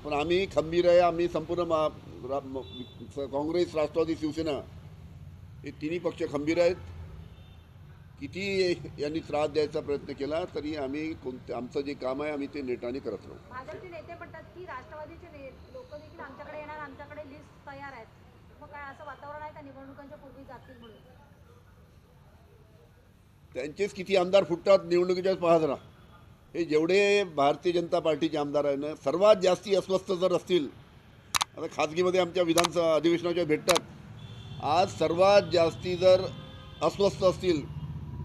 पण आम्ही खंबीर आहे. आम्ही संपूर्ण काँग्रेस, राष्ट्रवादी, शिवसेना हे तिन्ही पक्ष खंबीर आहेत. किती यांनी त्रास द्यायचा प्रयत्न केला तरी आम्ही आमचं जे काम आहे आम्ही ते नेटाने करत राहू. भाजपचे नेते म्हणतात की राष्ट्रवादीचे लोक देखील आमच्याकडे येणार, आमच्याकडे लिस्ट तयार आहेत. मग काय असं वातावरण आहे का निवडणुकांच्या पूर्वी जातील म्हणून? त्यांचेच किती आमदार फुटतात निवडणुकीच्याच पाहत राहा. हे जेवढे भारतीय जनता पार्टीचे आमदार आहे ना, सर्वात जास्ती अस्वस्थ जर असतील, आता खाजगीमध्ये आमच्या विधानसभा अधिवेशनाच्या भेटतात, आज सर्वात जास्ती जर अस्वस्थ असतील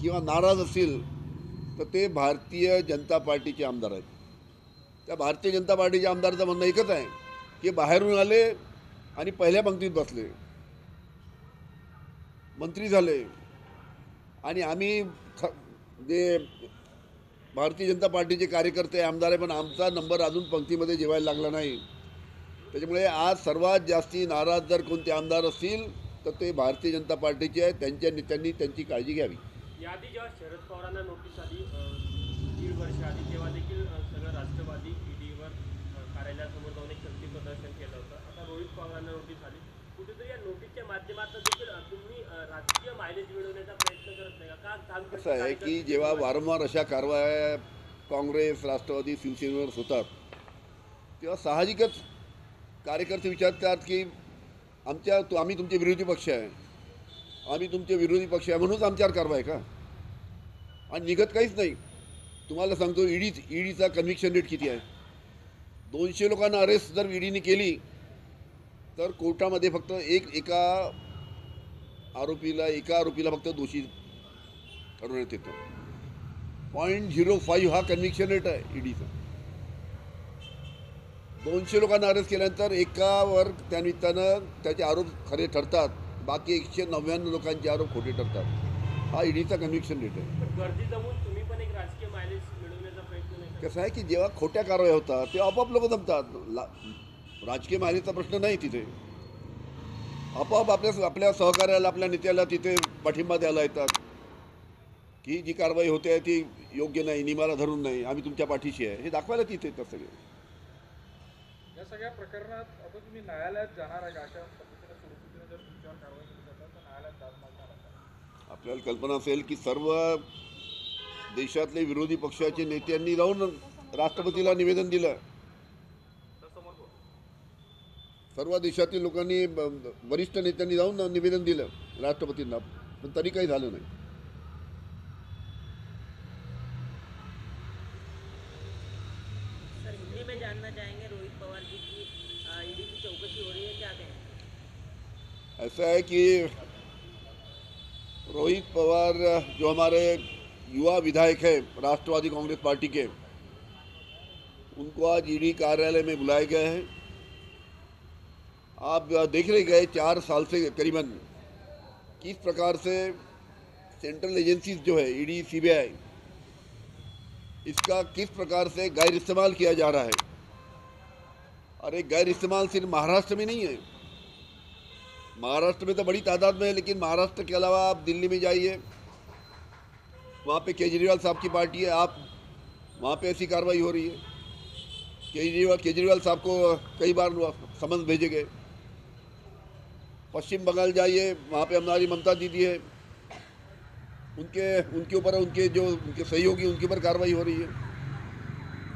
किंवा नाराज असतील तर ते भारतीय जनता पार्टीचे आमदार आहेत. त्या भारतीय जनता पार्टीच्या आमदाराचं म्हणणं एकच आहे की बाहेरून आले आणि पहिल्या पंक्तीत बसले, मंत्री झाले आणि आम्ही जे भारतीय जनता पार्टीचे कार्यकर्ते आमदार आहे पण आमचा नंबर अजून पंक्तीमध्ये जेवायला लागला नाही. त्याच्यामुळे आज सर्वात जास्ती नाराज जर कोणते आमदार असतील तर ते भारतीय जनता पार्टीचे आहेत. त्यांच्या नेत्यांनी त्यांची काळजी घ्यावी. याआधी जेव्हा शरद पवारांना नोटीस आली 1.5 वर्ष आधी, तेव्हा देखील सगळं राष्ट्रवादी ईडीवर कार्यालयासमोर जाऊन एक शक्ती प्रदर्शन केलं होतं. आता रोहित पवारांना नोटीस आली. कुठेतरी या नोटीसच्या माध्यमातून देखील तुम्ही राजकीय मायलेज मिळवण्याचा प्रयत्न करत नाही का? असं आहे की जेव्हा वारंवार अशा कारवाया काँग्रेस, राष्ट्रवादी, शिवसेनेवर होतात तेव्हा साहजिकच कार्यकर्ते विचारतात की आम्ही तुमचे विरोधी पक्ष आहे, आम्ही तुमचे विरोधी पक्ष आहे म्हणूनच आमच्यावर कारवाई का? आणि निघत काहीच नाही. तुम्हाला सांगतो ईडीचा कन्व्हिक्शन रेट किती आहे. 200 लोकांना अरेस्ट जर ईडीने केली तर कोर्टामध्ये फक्त एका आरोपीला फक्त दोषी ठरवण्यात येतं. 0.05 हा कन्व्हिक्शन रेट आहे ईडीचा. 200 लोकांना अरेस्ट केल्यानंतर एकावर त्यानिमित्तानं त्याचे आरोप खरे ठरतात, बाकी 199 लोकांचे आरोप खोटे ठरतात. हा ईडीचा कन्व्हिक्शन रेट आहे. गर्दी जमून तुम्ही पण एक राजकीय मायलेज मिळवण्याचा प्रयत्न नाही? कसं आहे की जेव्हा खोट्या कारवाया होतात तेव्हा आपोआप लोक जमतात. राजकीय मायलेजचा प्रश्न नाही तिथे. आपोआप आपल्या सहकार्याला, आपल्या नेत्याला तिथे पाठिंबा द्यायला येतात की जी कारवाई होते आहे ती योग्य नाही, नियमाला धरून नाही, आम्ही तुमच्या पाठीशी आहे हे दाखवायला तिथे येतात सगळे. या सगळ्या प्रकरणात आता तुम्ही न्यायालयात जाणार आहे का? अशा पद्धतीने सुरक्षितपणे जर तुमच्यावर कारवाई केली जातात तर न्यायालयात जात मागणार आहे? आपल्याला कल्पना असेल की सर्व देशातले विरोधी पक्षाचे नेत्यांनी जाऊन राष्ट्रपतीला निवेदन दिलं. सर्व देशातील लोकांनी, वरिष्ठ नेत्यांनी जाऊन निवेदन दिलं राष्ट्रपतींना, पण तरी काही झालं नाही. सर, हिंदी में जानना चाहेंगे रोहित पवार जी की ईडी की चौकसी हो रही है, क्या कहें? ऐसा है कि रोहित पवार जो हमारे युवा विधायक है राष्ट्रवादी कांग्रेस पार्टी के, उनको आज ईडी कार्यालय में बुलाए गए हैं. आप देख रहे गए 4 साल से करीबन किस प्रकार से सेंट्रल एजेंसीज जो है ईडी, सीबीआई, इसका किस प्रकार से गैर इस्तेमाल किया जा रहा है. और एक गैर इस्तेमाल सिर्फ महाराष्ट्र में नहीं है, महाराष्ट्र में तो बड़ी तादाद में है, लेकिन महाराष्ट्र के अलावा आप दिल्ली में जाइए, वहाँ पे केजरीवाल साहब की पार्टी है, आप वहाँ पे ऐसी कार्रवाई हो रही है. केजरीवाल साहब को कई बार समन्स भेजे गए. पश्चिम बंगाल जाइए, वहाँ पे हमारी ममता दीदी है, उनके ऊपर उनके सहयोगी उनके ऊपर कार्रवाई हो रही है.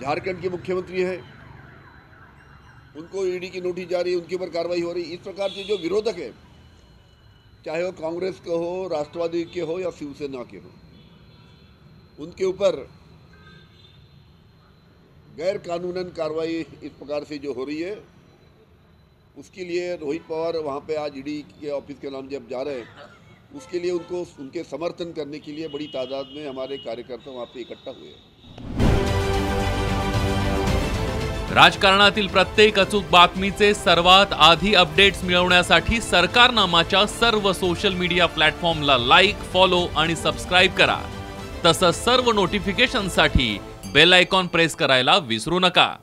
झारखंड के मुख्यमंत्री है, उनको ईडी की नोटिस जारी, उनके ऊपर कार्रवाई हो रही. इस प्रकार से जो विरोधक है, चाहे वो कांग्रेस के हो, राष्ट्रवादी के हो या शिवसेना के हो, उनके ऊपर गैर कानूनन कार्रवाई इस प्रकार से जो हो रही है, उसके लिए रोहित पवार वहाँ पे आज ईडी के ऑफिस के नाम जब जा रहे हैं, उसके लिए उनके समर्थन करने के लिए बड़ी तादाद में हमारे कार्यकर्ता वहाँ पे इकट्ठा हुए हैं. राजकारणातील प्रत्येक अचूक बातमीचे सर्वात आधी अपडेट्स मिळवण्यासाठी सरकारनामाच्या सर्व सोशल मीडिया प्लॅटफॉर्मला लाईक, फॉलो आणि सबस्क्राइब करा. तसंच सर्व नोटिफिकेशनसाठी बेल आयकॉन प्रेस करायला विसरू नका.